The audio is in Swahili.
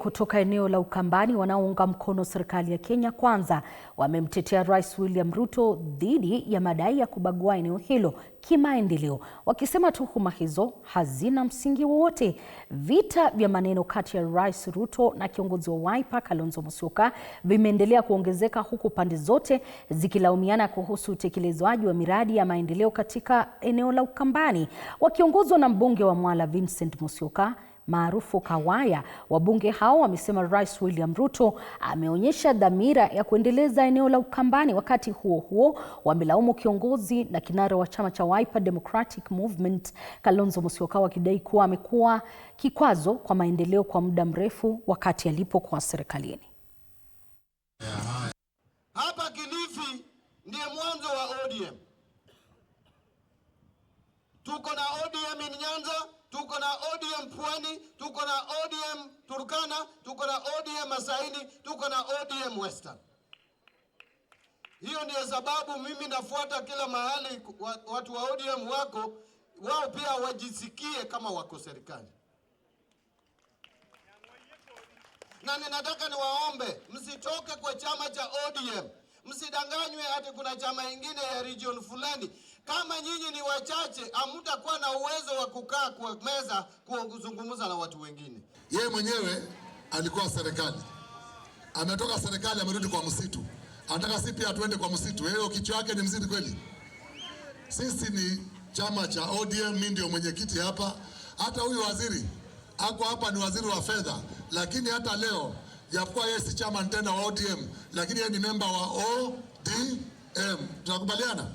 Kutoka eneo la Ukambani wanaounga mkono serikali ya Kenya Kwanza wamemtetea Rais William Ruto dhidi ya madai ya kubagua eneo hilo kimaendeleo, wakisema tuhuma hizo hazina msingi wowote. Vita vya maneno kati ya Rais Ruto na kiongozi wa Wiper Kalonzo Musyoka vimeendelea kuongezeka, huku pande zote zikilaumiana kuhusu utekelezwaji wa miradi ya maendeleo katika eneo la Ukambani. Wakiongozwa na mbunge wa Mwala Vincent Musyoka maarufu Kawaya, wabunge hao wamesema Rais William Ruto ameonyesha dhamira ya kuendeleza eneo la Ukambani. Wakati huo huo, wamelaumu kiongozi na kinara wa chama cha Wiper Democratic Movement Kalonzo Musyoka, wakidai kuwa amekuwa kikwazo kwa maendeleo kwa muda mrefu wakati alipokuwa serikalini. Hapa Kilifi ndiye mwanzo wa ODM. Tuko na ODM Nyanza, tuko na ODM Pwani, tuko na ODM Turkana, tuko na ODM Masaini, tuko na ODM Western. Hiyo ndiyo sababu mimi nafuata kila mahali watu wa ODM wako, wao pia wajisikie kama wako serikali. Na ninataka niwaombe, msitoke kwa chama cha ODM. Msidanganywe ati kuna chama ingine ya region fulani. Kama nyinyi ni wachache, hamtakuwa na uwezo wa kukaa kwa meza kuzungumza na watu wengine. Yeye mwenyewe alikuwa serikali, ametoka serikali, amerudi kwa msitu. Anataka sisi pia tuende kwa msitu. Yeye kichwa yake ni mzidi kweli? Sisi ni chama cha ODM, mimi ndio mwenyekiti hapa. Hata huyu waziri ako hapa ni waziri wa fedha, lakini hata leo japokuwa yeye si chama tena wa ODM, lakini yeye ni member wa ODM. Tunakubaliana?